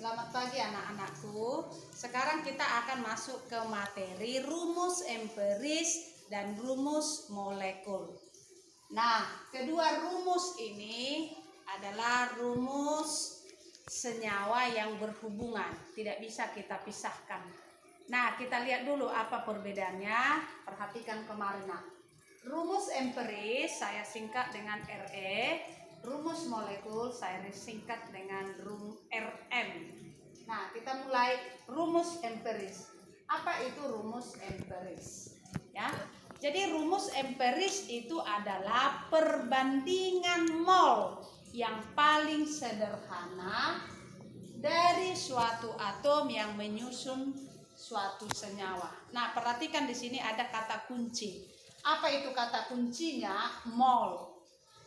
Selamat pagi anak-anakku. Sekarang kita akan masuk ke materi rumus empiris dan rumus molekul. Nah, kedua rumus ini adalah rumus senyawa yang berhubungan, tidak bisa kita pisahkan. Nah, kita lihat dulu apa perbedaannya. Perhatikan kemarin. Nah, rumus empiris saya singkat dengan RE. Rumus molekul saya singkat dengan RM. Nah, kita mulai rumus empiris. Apa itu rumus empiris? Ya. Jadi rumus empiris itu adalah perbandingan mol yang paling sederhana dari suatu atom yang menyusun suatu senyawa. Nah, perhatikan di sini ada kata kunci. Apa itu kata kuncinya? Mol.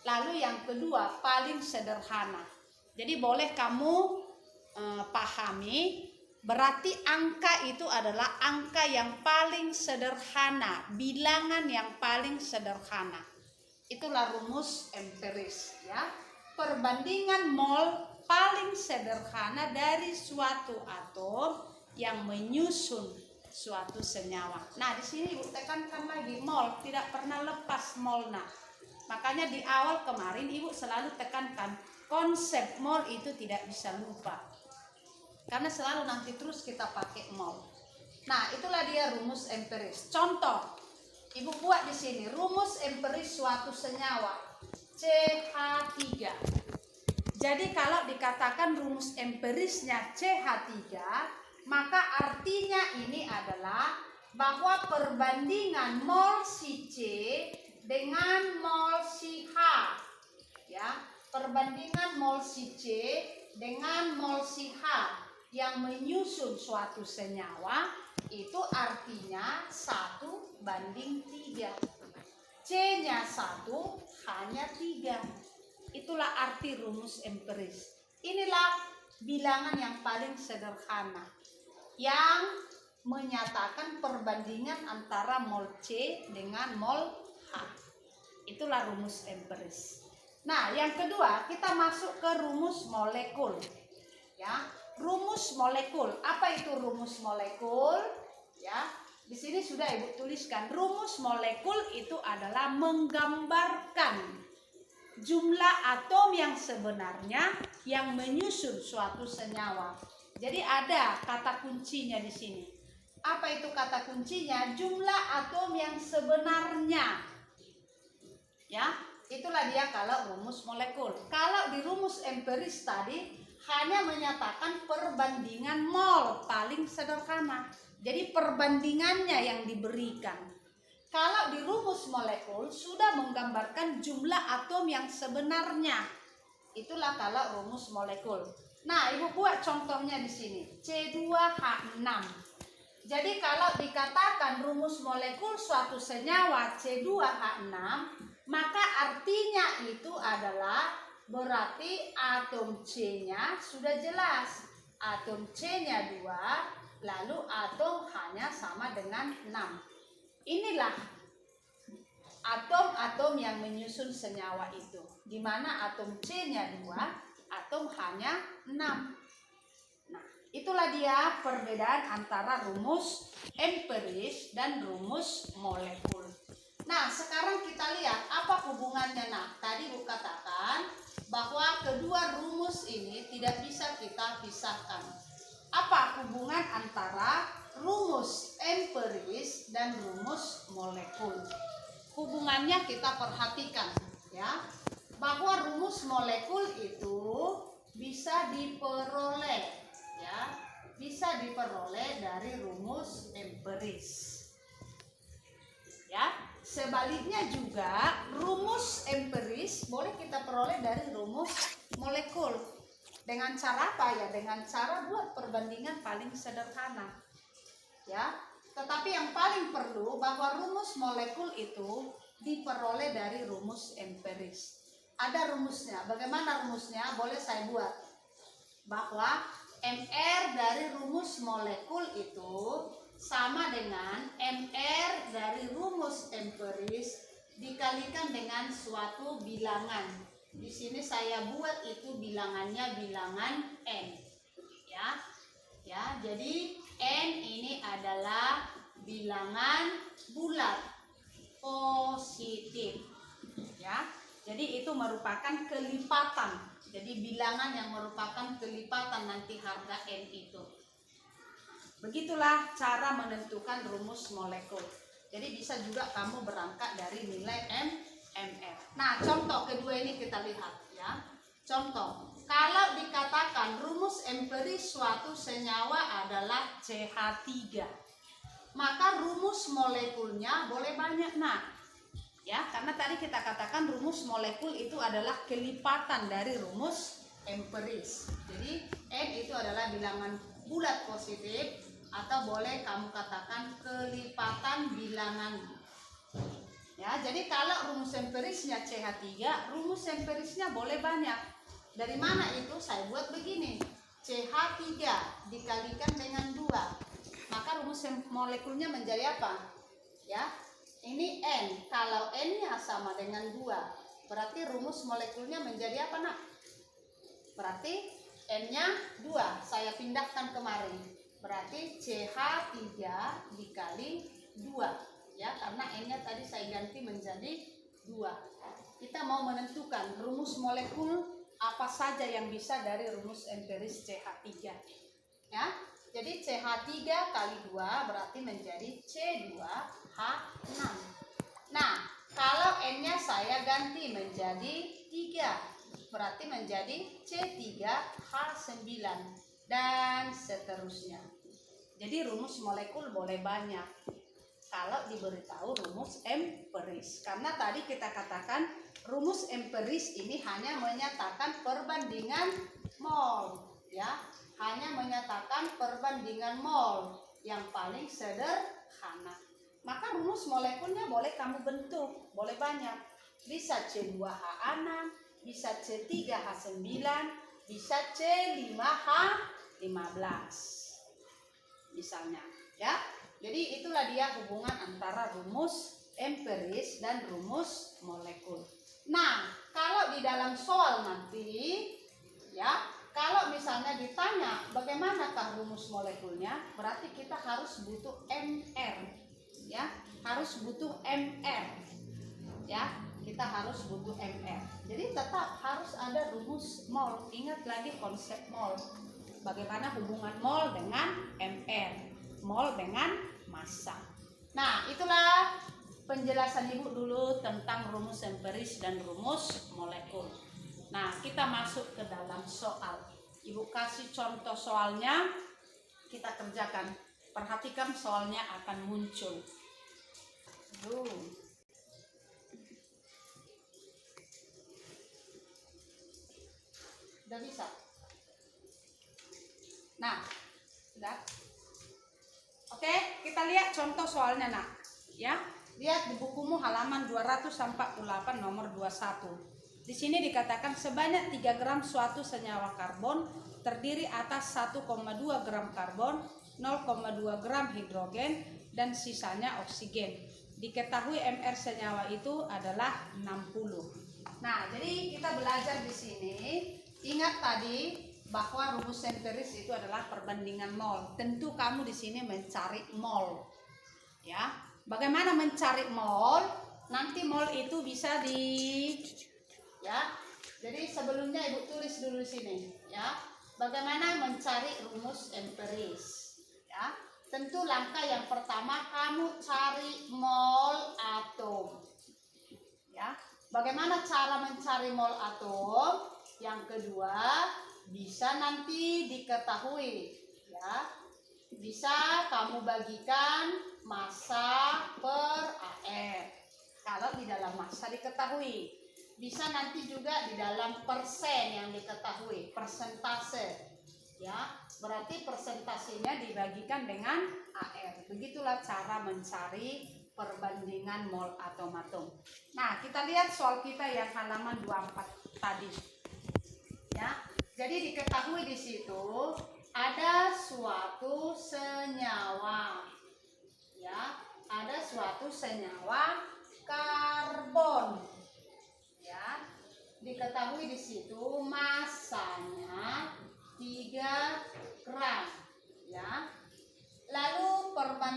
Lalu yang kedua, paling sederhana. Jadi boleh kamu pahami, berarti angka itu adalah angka yang paling sederhana, bilangan yang paling sederhana. Itulah rumus empiris, ya. Perbandingan mol paling sederhana dari suatu atom yang menyusun suatu senyawa. Nah, di sini Ibu tekankan lagi, mol tidak pernah lepas mol. Nah, makanya di awal kemarin Ibu selalu tekankan konsep mol itu tidak bisa lupa. Karena selalu nanti terus kita pakai mol. Nah, itulah dia rumus empiris. Contoh, Ibu buat di sini rumus empiris suatu senyawa CH3. Jadi kalau dikatakan rumus empirisnya CH3, maka artinya ini adalah bahwa perbandingan mol si C dengan mol si H, ya, perbandingan mol si C dengan mol si H yang menyusun suatu senyawa itu artinya 1:3. C-nya 1, H-nya 3. Itulah arti rumus empiris. Inilah bilangan yang paling sederhana yang menyatakan perbandingan antara mol C dengan mol H. Itulah rumus empiris. Nah, yang kedua kita masuk ke rumus molekul. Ya, rumus molekul. Apa itu rumus molekul? Ya, di sini sudah Ibu tuliskan. Rumus molekul itu adalah menggambarkan jumlah atom yang sebenarnya yang menyusun suatu senyawa. Jadi ada kata kuncinya di sini. Apa itu kata kuncinya? Jumlah atom yang sebenarnya. Ya, itulah dia kalau rumus molekul. Kalau di rumus empiris tadi hanya menyatakan perbandingan mol paling sederhana. Jadi perbandingannya yang diberikan. Kalau di rumus molekul sudah menggambarkan jumlah atom yang sebenarnya. Itulah kalau rumus molekul. Nah, Ibu buat contohnya di sini. C2H6. Jadi kalau dikatakan rumus molekul suatu senyawa C2H6, maka artinya itu adalah berarti atom C-nya sudah jelas. Atom C-nya 2, lalu atom H-nya sama dengan 6. Inilah atom-atom yang menyusun senyawa itu. Di mana atom C-nya 2, atom H-nya 6. Nah, itulah dia perbedaan antara rumus empiris dan rumus molekul. Nah, sekarang kita lihat apa hubungannya. Nah, tadi Bu katakan bahwa kedua rumus ini tidak bisa kita pisahkan. Apa hubungan antara rumus empiris dan rumus molekul? Hubungannya kita perhatikan, ya, bahwa rumus molekul itu bisa diperoleh, ya, bisa diperoleh dari rumus empiris. Ya, sebaliknya juga rumus empiris boleh kita peroleh dari rumus molekul. Dengan cara apa ya? Dengan cara buat perbandingan paling sederhana. Ya, tetapi yang paling perlu bahwa rumus molekul itu diperoleh dari rumus empiris. Ada rumusnya. Bagaimana rumusnya? Boleh saya buat. Bahwa MR dari rumus molekul itu sama dengan MR dari rumus empiris dikalikan dengan suatu bilangan. Di sini saya buat itu bilangannya bilangan N. Ya. Jadi N ini adalah bilangan bulat positif. Ya. Jadi itu merupakan kelipatan. Jadi bilangan yang merupakan kelipatan nanti harga N itu. Begitulah cara menentukan rumus molekul. Jadi bisa juga kamu berangkat dari nilai MR. Nah, contoh kedua ini kita lihat ya. Contoh, kalau dikatakan rumus empiris suatu senyawa adalah CH3, maka rumus molekulnya boleh banyak, nah. Ya, karena tadi kita katakan rumus molekul itu adalah kelipatan dari rumus empiris. Jadi N itu adalah bilangan bulat positif, atau boleh kamu katakan kelipatan bilangan. Ya, jadi kalau rumus empirisnya CH3, rumus empirisnya boleh banyak. Dari mana itu? Saya buat begini. CH3 dikalikan dengan 2. Maka rumus molekulnya menjadi apa? Ya. Ini N, kalau N-nya sama dengan 2, berarti rumus molekulnya menjadi apa, nak? Berarti N-nya 2, saya pindahkan kemari. Berarti CH3 dikali 2, ya, karena N-nya tadi saya ganti menjadi 2. Kita mau menentukan rumus molekul apa saja yang bisa dari rumus empiris CH3. Ya, jadi CH3 kali 2 berarti menjadi C2H6. Nah, kalau N-nya saya ganti menjadi 3, berarti menjadi C3H9 dan seterusnya. Jadi rumus molekul boleh banyak kalau diberitahu rumus empiris. Karena tadi kita katakan rumus empiris ini hanya menyatakan perbandingan mol, ya. Hanya menyatakan perbandingan mol yang paling sederhana. Maka rumus molekulnya boleh kamu bentuk, boleh banyak. Bisa C2H6, bisa C3H9, bisa C5H15. Misalnya, ya. Jadi itulah dia hubungan antara rumus empiris dan rumus molekul. Nah, kalau di dalam soal nanti, ya, kalau misalnya ditanya bagaimanakah rumus molekulnya, berarti kita harus butuh MR, ya, harus butuh MR, ya, kita harus butuh MR. Jadi tetap harus ada rumus mol. Ingat lagi konsep mol. Bagaimana hubungan mol dengan MR, mol dengan massa. Nah, itulah penjelasan Ibu dulu tentang rumus empiris dan rumus molekul. Nah, kita masuk ke dalam soal. Ibu kasih contoh soalnya, kita kerjakan. Perhatikan soalnya akan muncul. Udah bisa? Nah, sudah. Oke, kita lihat contoh soalnya, nak. Ya, lihat di bukumu halaman 248 nomor 21. Di sini dikatakan sebanyak 3 gram suatu senyawa karbon terdiri atas 1,2 gram karbon, 0,2 gram hidrogen, dan sisanya oksigen. Diketahui MR senyawa itu adalah 60. Nah, jadi kita belajar di sini. Ingat tadi bahwa rumus empiris itu adalah perbandingan mol. Tentu kamu di sini mencari mol. Ya. Bagaimana mencari mol? Nanti mol itu bisa ya. Jadi sebelumnya Ibu tulis dulu di sini, ya. Bagaimana mencari rumus empiris? Ya. Tentu langkah yang pertama kamu cari mol atom. Ya. Bagaimana cara mencari mol atom? Yang kedua, bisa nanti diketahui, ya. Bisa kamu bagikan massa per AR. Kalau di dalam massa diketahui. Bisa nanti juga di dalam persen yang diketahui, persentase. Ya, berarti persentasenya dibagikan dengan AR. Begitulah cara mencari perbandingan mol atom-atom. Nah, kita lihat soal kita yang halaman 24 tadi. Ya, jadi diketahui di situ ada suatu senyawa, ya, ada suatu senyawa karbon, ya, diketahui di situ massanya 3 gram, ya,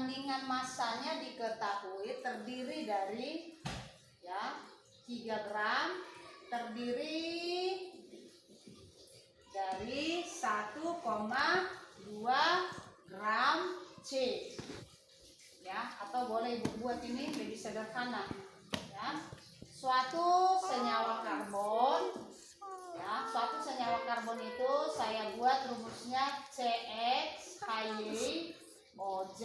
perbandingan massanya diketahui terdiri dari 3 gram terdiri dari 1,2 gram C. Atau boleh Ibu buat ini lebih sederhana. Suatu senyawa karbon. Suatu senyawa karbon itu saya buat rumusnya CX2YOZ.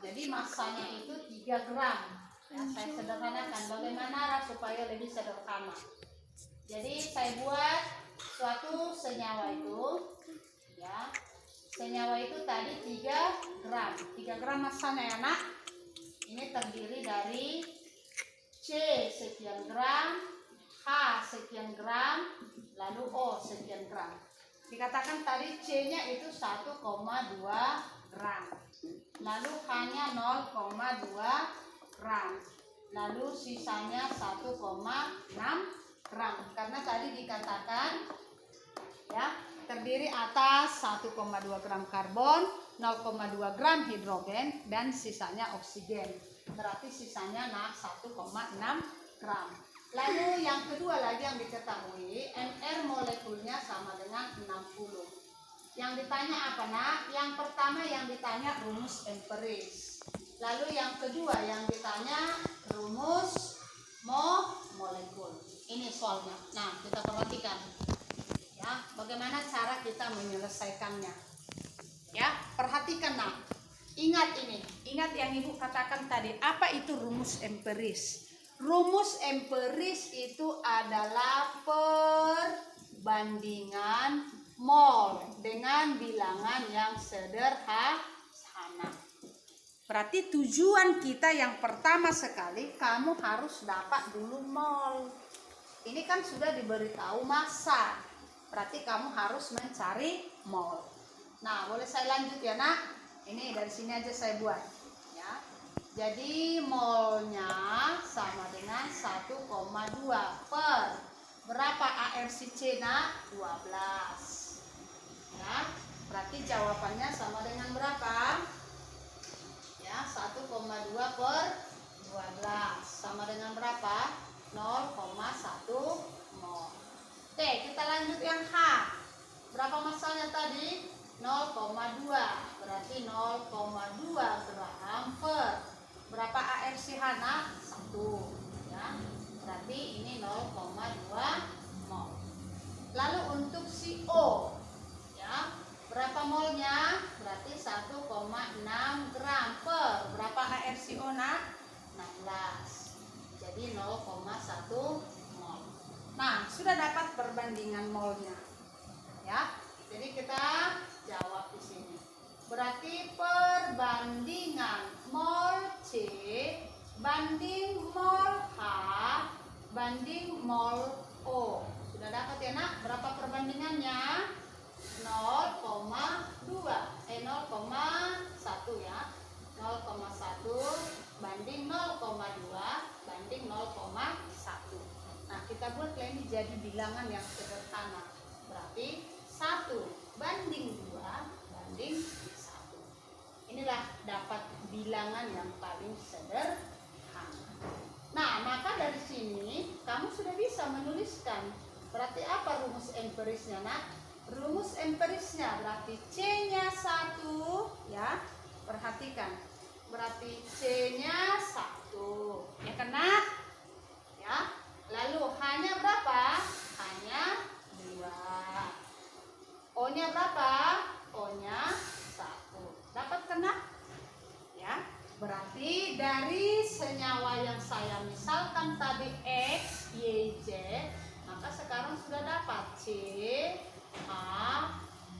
Jadi massanya itu 3 gram. Saya sederhanakan bagaimana supaya lebih sederhana. Jadi saya buat suatu senyawa itu, senyawa itu tadi 3 gram. 3 gram massanya ya nak. Ini terdiri dari C sekian gram, H sekian gram, lalu O sekian gram. Dikatakan tadi C-nya itu 1,2 gram. Lalu H-nya 0,2 gram. Lalu sisanya 1,6 gram. Karena tadi dikatakan terdiri atas 1,2 gram karbon, 0,2 gram hidrogen, dan sisanya oksigen. Berarti sisanya 1,6 gram. Lalu yang kedua lagi yang diketahui, NR molekulnya sama dengan 60. Yang ditanya apa nak? Yang pertama yang ditanya rumus empiris. Lalu yang kedua yang ditanya rumus molekul. Ini soalnya. Nah, kita perhatikan. Bagaimana cara kita menyelesaikannya. Perhatikan nak. Ingat ini. Ingat yang Ibu katakan tadi. Apa itu rumus empiris? Rumus empiris itu adalah perbandingan mol dengan bilangan yang sederhana. Berarti tujuan kita yang pertama sekali, kamu harus dapat dulu mol. Ini kan sudah diberitahu massa. Berarti kamu harus mencari mol. Nah, boleh saya lanjut ya nak? Ini dari sini aja saya buat. Jadi molnya sama dengan 1,2 per berapa ARCC nak? 12. Berarti jawabannya sama dengan berapa? 1,2 per 12 sama dengan berapa? 0,1 mol. Oke, kita lanjut yang H. Berapa massanya tadi? 0,2. Berarti 0,2 gram per berapa ARCH nak? 1. Berarti ini 0,2 mol. Lalu untuk si O, berapa molnya? Berarti 1,6 gram per berapa ARCO nak? 16. Jadi 0,1 mol. Nah, sudah dapat perbandingan molnya. Jadi kita jawab di sini. Berarti perbandingan mol C banding mol H banding mol O. Sudah dapat ya nak? Berapa perbandingannya? 0,1 ya. 0,1 banding 0,2 banding 0,1. Nah, kita buat ini jadi bilangan yang sederhana. Berarti 1 banding 2 banding 1. Inilah dapat bilangan yang paling sederhana. Nah, maka dari sini kamu sudah bisa menuliskan. Berarti apa rumus empirisnya nak? Rumus empirisnya berarti C-nya 1 ya. Perhatikan. Berarti C-nya 1. Ya kan nak? Lalu H-nya berapa? H-nya 2. O-nya berapa? O-nya 1. Dapat kena? Berarti dari senyawa yang saya misalkan tadi X, Y, Z, maka sekarang sudah dapat C, H,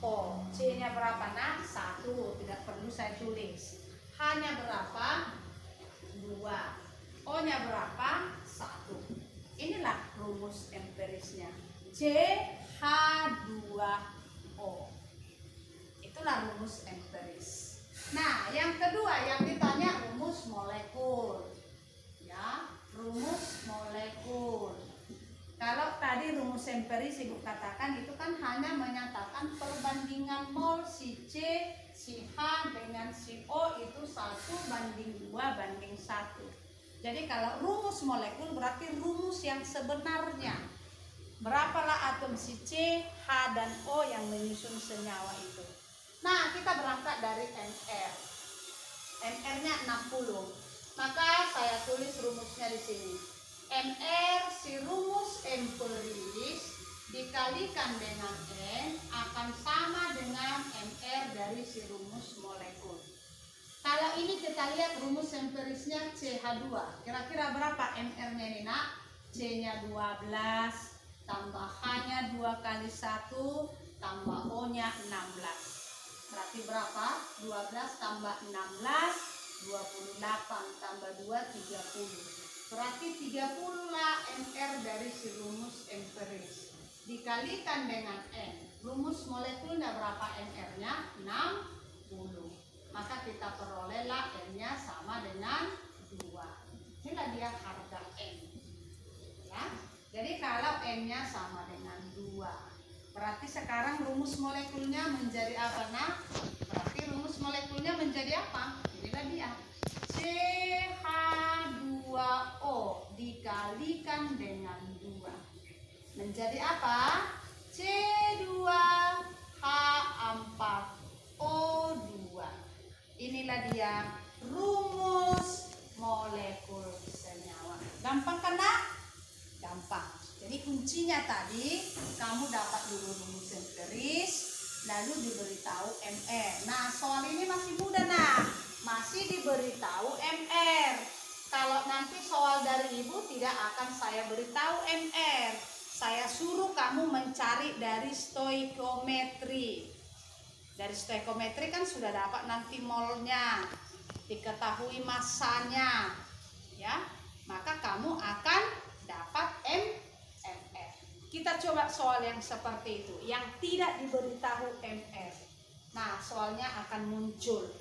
O. C-nya berapa nak? 1. Tidak perlu saya tulis. H-nya berapa? 2. O-nya berapa? 1. Inilah rumus empirisnya. CH2O. Itulah rumus empiris. Nah, yang kedua yang ditanya rumus molekul. Rumus molekul. Kalau tadi rumus empiris Ibu katakan itu kan hanya menyatakan perbandingan mol si C, si H dengan si O itu 1:2:1. Jadi kalau rumus molekul berarti rumus yang sebenarnya. Berapalah atom si C, H, dan O yang menyusun senyawa itu. Nah, kita berangkat dari MR. MR-nya 60. Maka saya tulis rumusnya di sini. MR si rumus empiris dikalikan dengan N akan sama dengan MR dari si rumus molekul. Kalau ini kita lihat rumus empirisnya CH2. Kira-kira berapa MR-nya ini nak? C-nya 12 tambah H-nya 2 kali 1 tambah O-nya 16. Berarti berapa? 12 tambah 16, 28 tambah 2, 30. Berarti 30 lah MR dari si rumus empiris. Dikalikan dengan N. Rumus molekulnya berapa MR-nya? 60. Maka kita perolehlah N-nya sama dengan 2. Inilah dia harga N. Ya. Jadi kalau N-nya sama dengan 2. Berarti sekarang rumus molekulnya menjadi apa, nah? Berarti rumus molekulnya menjadi apa? Inilah dia. CH2O dikalikan dengan 2 menjadi apa? C2H4O2. Inilah dia rumus molekul senyawa. Gampang kan nak? Gampang. Jadi kuncinya tadi kamu dapat dulu rumus empiris, lalu diberitahu MR. Nah, soal ini masih mudah nak, masih diberitahu MR. Kalau nanti soal dari ibu tidak akan saya beritahu MR. Saya suruh kamu mencari dari stoikiometri. Dari stoikiometri kan sudah dapat nanti molnya, diketahui masanya, ya. Maka kamu akan dapat MR. Kita coba soal yang seperti itu, yang tidak diberitahu MR. Nah, soalnya akan muncul.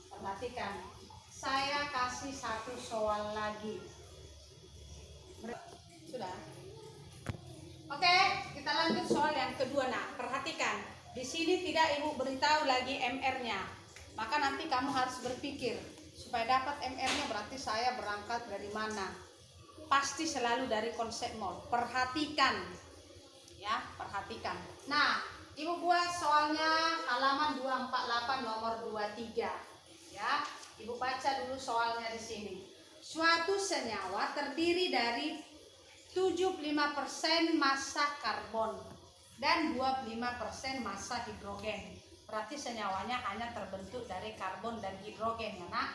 Perhatikan, saya kasih satu soal lagi. Sudah? Oke, kita lanjut soal yang kedua. Nah, perhatikan, di sini tidak ibu beritahu lagi MR-nya. Maka nanti kamu harus berpikir, supaya dapat MR-nya berarti saya berangkat dari mana? Pasti selalu dari konsep mol. Perhatikan, ya, perhatikan. Nah, ibu buat soalnya halaman 248 nomor 23. Ya, ibu baca dulu soalnya di sini. Suatu senyawa terdiri dari 75% massa karbon dan 25% massa hidrogen. Berarti senyawanya hanya terbentuk dari karbon dan hidrogen, ya nak?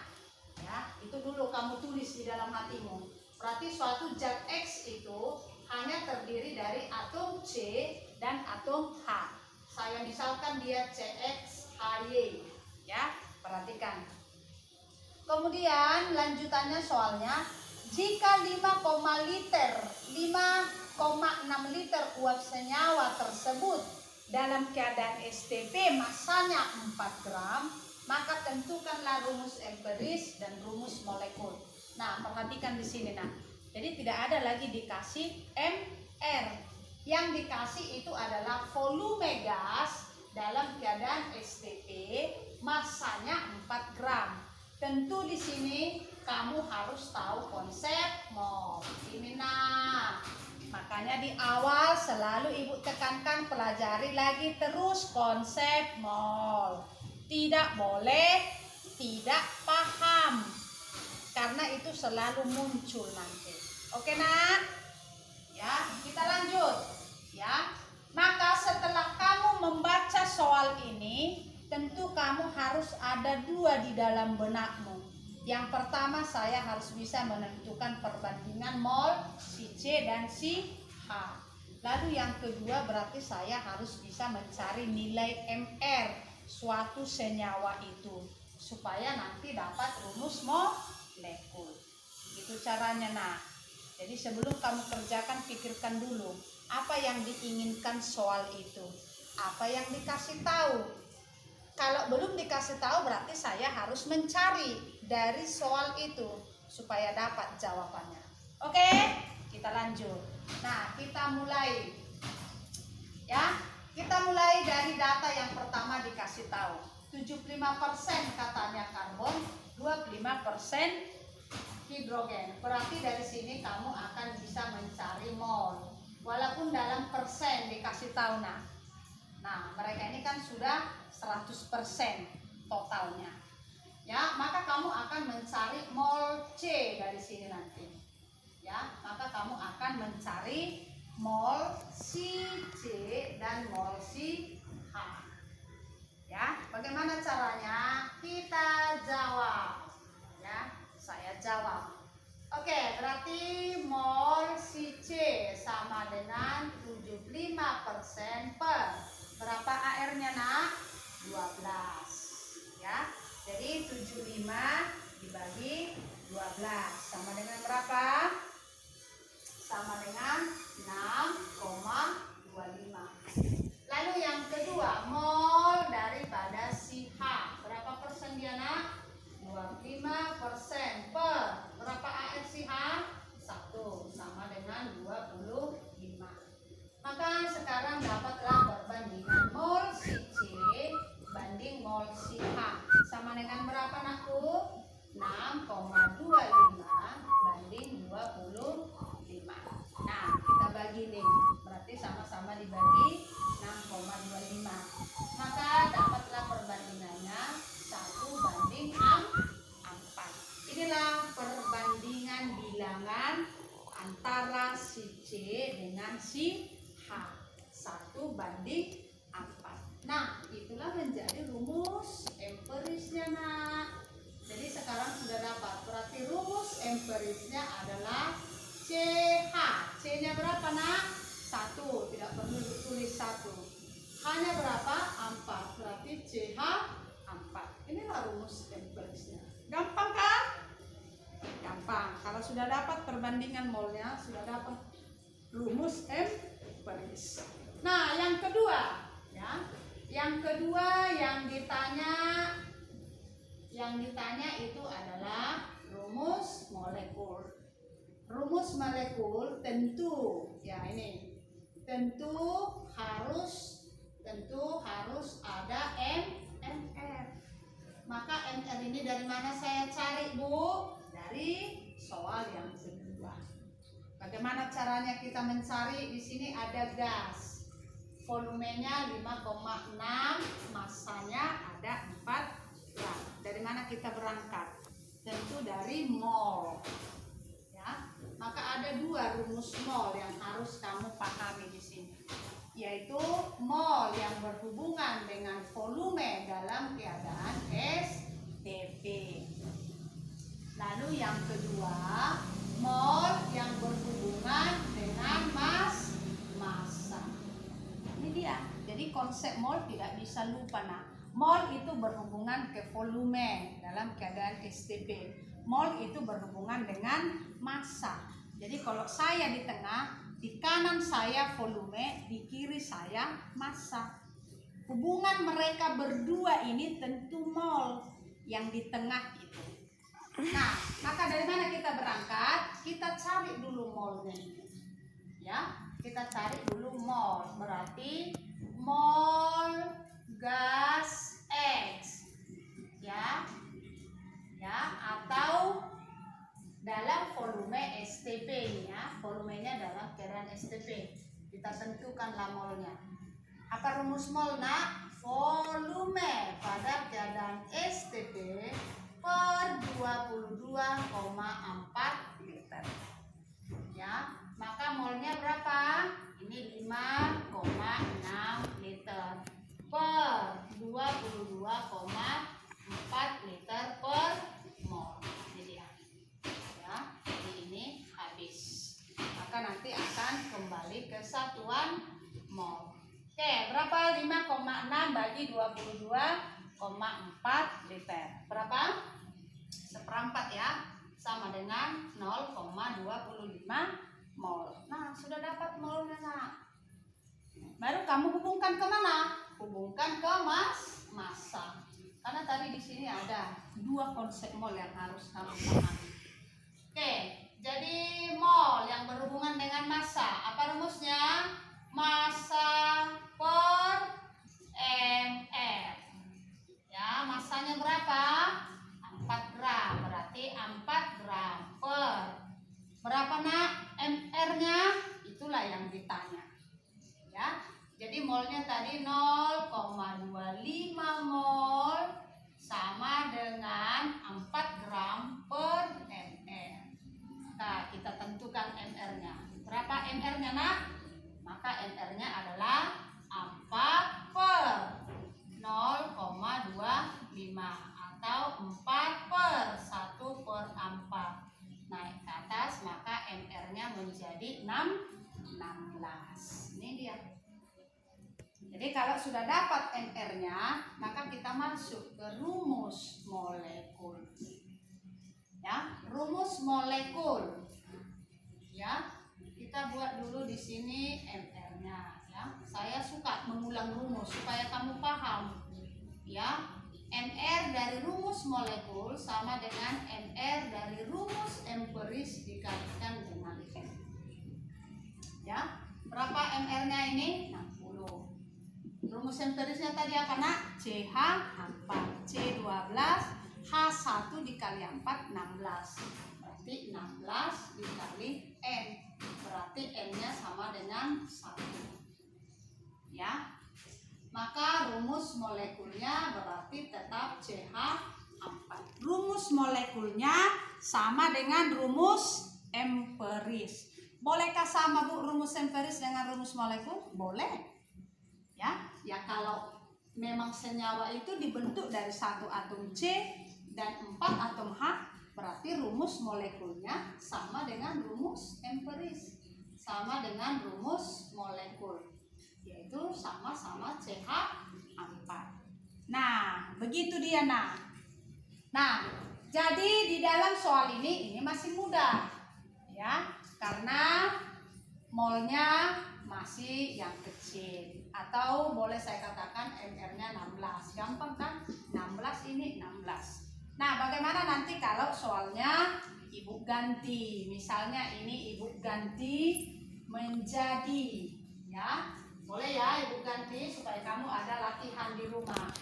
Ya, itu dulu kamu tulis di dalam hatimu. Berarti suatu zat X itu hanya terdiri dari atom C dan atom H. Saya misalkan dia CXHY, ya, perhatikan. Kemudian lanjutannya soalnya, jika 5,6 liter uap senyawa tersebut dalam keadaan STP masanya 4 gram, maka tentukanlah rumus empiris dan rumus molekul. Nah, perhatikan di sini nah. Jadi tidak ada lagi dikasih MR. Yang dikasih itu adalah volume gas dalam keadaan STP, masanya 4 gram. Tentu di sini kamu harus tahu konsep mol. Ini nah. Makanya di awal selalu ibu tekankan, pelajari lagi terus konsep mol. Tidak boleh tidak paham, karena itu selalu muncul nanti. Oke nak? Ya, kita lanjut. Ya, maka setelah kamu membaca soal ini, tentu kamu harus ada 2 di dalam benakmu. Yang pertama, saya harus bisa menentukan perbandingan mol si C dan si H. Lalu yang kedua berarti saya harus bisa mencari nilai MR suatu senyawa itu, supaya nanti dapat rumus molekul. Itu caranya nak. Jadi sebelum kamu kerjakan, pikirkan dulu apa yang diinginkan soal itu, apa yang dikasih tahu. Kalau belum dikasih tahu berarti saya harus mencari dari soal itu supaya dapat jawabannya. Oke, kita lanjut. Nah, kita mulai. Ya, kita mulai dari data yang pertama dikasih tahu. 75% katanya karbon, 25% hidrogen. Berarti dari sini kamu akan bisa mencari mol. Walaupun dalam persen dikasih tahu. Nah, mereka ini kan sudah 100% totalnya. Ya, maka kamu akan mencari mol C dari sini nanti. Ya, maka kamu akan mencari mol si C dan mol si H. Ya, bagaimana caranya? Kita jawab. Ya, saya jawab. Oke, berarti mol si C sama dengan 75% per berapa AR-nya, Nak? 12. Ya. Jadi 75 dibagi 12 sama dengan berapa? Sama dengan 6,25. Lalu yang kedua, mol daripada si H. Berapa persen dia, Nak? 25% per berapa AR si H? 1 sama dengan 25. Maka sekarang dapatlah perbandingan mol si C banding mol si H. Sama dengan berapa, Nakku? 6,25 banding 25. Nah, kita bagi nih. Berarti sama-sama dibagi 6,25. Maka dapatlah perbandingannya 1 banding 4. Inilah perbandingan bilangan antara si C dengan si H. 1 banding 4. Nah, itulah menjadi rumus empirisnya, Nak. Jadi sekarang sudah dapat. Berarti rumus empirisnya adalah CH. C-nya berapa, Nak? 1. Tidak perlu ditulis 1. H-nya berapa? 4. Berarti CH 4. Inilah rumus empirisnya. Gampang kan? Gampang. Kalau sudah dapat perbandingan molnya, sudah dapat rumus empiris. Nah, yang kedua, ya. Yang kedua yang ditanya itu adalah rumus molekul. Rumus molekul tentu ya ini tentu harus ada MR. Maka MR ini dari mana saya cari, Bu? Dari soal yang kedua. Bagaimana caranya kita mencari? Di sini ada gas. Volumenya 5,6, massanya ada 4 gram. Dari mana kita berangkat? Tentu dari mol. Ya, maka ada 2 rumus mol yang harus kamu pahami di sini, yaitu mol yang berhubungan dengan volume dalam keadaan STP. Lalu yang kedua, mol yang berhubungan dengan massa. Ini dia. Jadi konsep mol tidak bisa lupa, Nah. Mol itu berhubungan ke volume dalam keadaan STP. Mol itu berhubungan dengan massa. Jadi kalau saya di tengah, di kanan saya volume, di kiri saya massa. Hubungan mereka berdua ini tentu mol yang di tengah itu. Nah, maka dari mana kita berangkat? Kita cari dulu molnya. Ya, kita cari dulu mol. Berarti mol gas X. Ya, atau dalam volume STP ini ya. Volumenya dalam keadaan STP. Kita tentukanlah molnya. Apa rumus mol, Nak? Volume pada keadaan STP per 22,4 liter. Ya, maka molnya berapa? Ini 5,6 liter per 22,4 liter per mol. Ini dia. Ya, jadi ini habis. Maka nanti akan kembali ke satuan mol. Oke, berapa 5,6 bagi 22,4 liter? Berapa? 1/4 ya. Sama dengan 0,25 mol. Nah, sudah dapat molnya, Nak. Baru kamu hubungkan ke mana? Hubungkan ke massa. Karena tadi di sini ada 2 konsep mol yang harus kamu pahami. Oke, jadi mol yang berhubungan dengan massa. Apa rumusnya? Massa per mr. Ya, massanya berapa? 4 gram. Berarti 4 gram per berapa nak? mr-nya? Itulah yang ditanya. Ya. Jadi molnya tadi 0,25 mol sama dengan 4 gram per mr. Nah, kita tentukan mr-nya. Berapa mr-nya nak? Maka mr-nya adalah 4 per 0,25 atau 4 per 1 per 4. Naik ke atas, maka mr-nya menjadi 16. Ini dia. Jadi kalau sudah dapat mr-nya, maka kita masuk ke rumus molekul. Ya, rumus molekul. Ya, kita buat dulu di sini mr-nya. Ya, saya suka mengulang rumus supaya kamu paham. Ya, mr dari rumus molekul sama dengan mr dari rumus empiris dikalikan dengan m. Ya, berapa mr-nya ini? 60. Rumus empirisnya tadi apa nak? CH 4, C 12, H1 dikali 4, 16. Berarti 16 dikali N. Berarti N-nya sama dengan 1. Ya. Maka rumus molekulnya berarti tetap CH 4. Rumus molekulnya sama dengan rumus empiris. Bolehkah sama Bu rumus empiris dengan rumus molekul? Boleh. Ya kalau memang senyawa itu dibentuk dari 1 atom C dan 4 atom H, berarti rumus molekulnya sama dengan rumus empiris, sama dengan rumus molekul, yaitu sama-sama CH4. Nah, begitu dia nah. Nah, jadi di dalam soal ini masih mudah, ya, karena molnya masih yang kecil, atau boleh saya katakan mr-nya 16. Gampang kan? 16 ini 16. Nah, bagaimana nanti kalau soalnya ibu ganti? Misalnya ini ibu ganti menjadi, ya. Boleh ya ibu ganti supaya kamu ada latihan di rumah.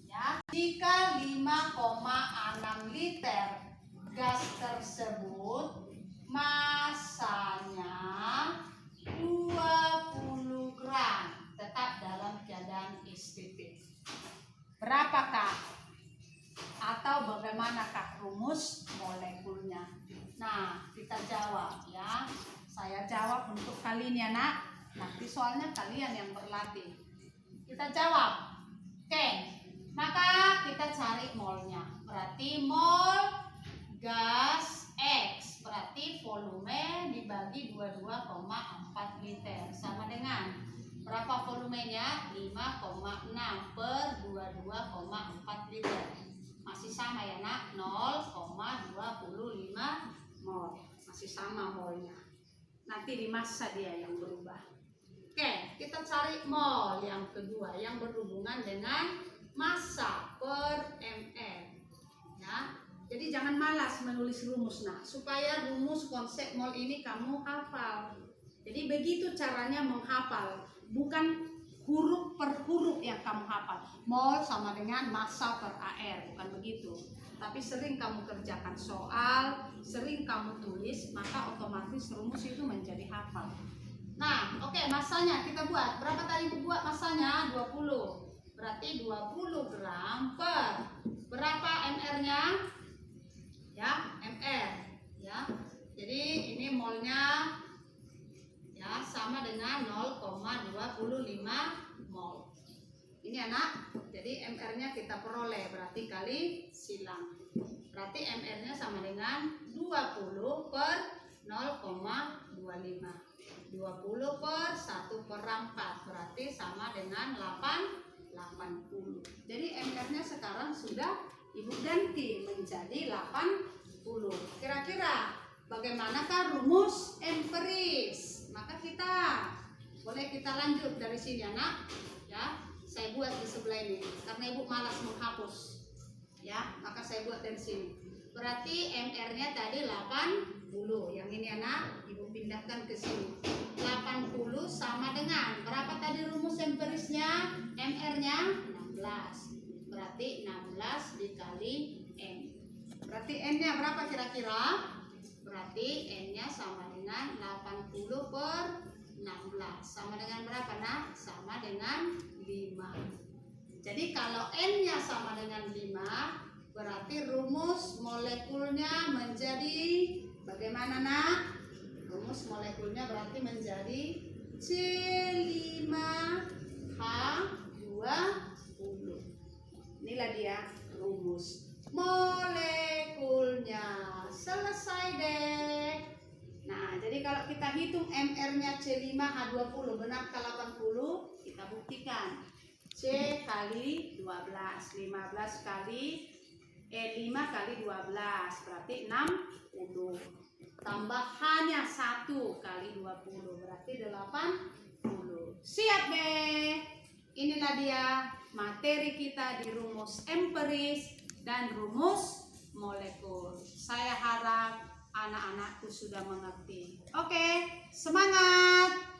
Ya. Jika 5,6 liter gas tersebut masanya 20 gram, tetap dalam keadaan SPP. Berapakah atau bagaimanakah rumus molekulnya? Nah, kita jawab ya. Saya jawab untuk kalian ya nak. Nanti soalnya kalian yang berlatih. Kita jawab. Oke. Maka kita cari molnya. Berarti mol gas X berarti volume dibagi 22,4 liter sama dengan berapa volumenya? 5,6 per 22,4 liter. Masih sama ya nak, 0,25 mol. Masih sama molnya. Nanti di massa dia yang berubah. Oke, kita cari mol yang kedua yang berhubungan dengan massa per ml. Ya. Jadi jangan malas menulis rumus nah, supaya rumus konsep mol ini kamu hafal. Jadi begitu caranya menghafal, bukan huruf per huruf yang kamu hafal. Mol sama dengan massa per AR, bukan begitu. Tapi sering kamu kerjakan soal, sering kamu tulis, maka otomatis rumus itu menjadi hafal. Nah, oke, massanya kita buat. Berapa tadi Bu buat massanya? 20. Berarti 20 gram per berapa mr-nya? Ya, mr. Ya. Jadi ini molnya ya sama dengan 0,25 mol. Ini anak. Jadi mr-nya kita peroleh berarti kali silang. Berarti mr-nya sama dengan 20 per 0,25. 20 per 1 per 4 berarti sama dengan 80. Jadi mr-nya sekarang sudah Ibu ganti menjadi 80. Kira-kira bagaimanakah rumus empiris? Maka boleh kita lanjut dari sini anak. Ya, saya buat di sebelah ini karena Ibu malas menghapus. Ya, maka saya buat dari sini. Berarti mr-nya tadi 80. Yang ini anak, ibu pindahkan ke sini. 80 sama dengan berapa tadi rumus empirisnya? MR-nya 16. Berarti 16 dikali N. Berarti N-nya berapa kira-kira? Berarti N-nya sama dengan 80 per 16. Sama dengan berapa nak? Sama dengan 5. Jadi kalau N-nya sama dengan 5, berarti rumus molekulnya menjadi bagaimana nak? Rumus molekulnya berarti menjadi C5H20. Inilah dia rumus molekulnya. Selesai deh. Nah, jadi kalau kita hitung MR-nya C5H20 benar ke 80, kita buktikan. C kali 12, 15 kali 5 kali 12 berarti 60. Tambahannya 1 kali 20 berarti 80. Siap deh. Inilah dia materi kita di rumus empiris dan rumus molekul. Saya harap anak-anakku sudah mengerti. Oke, semangat.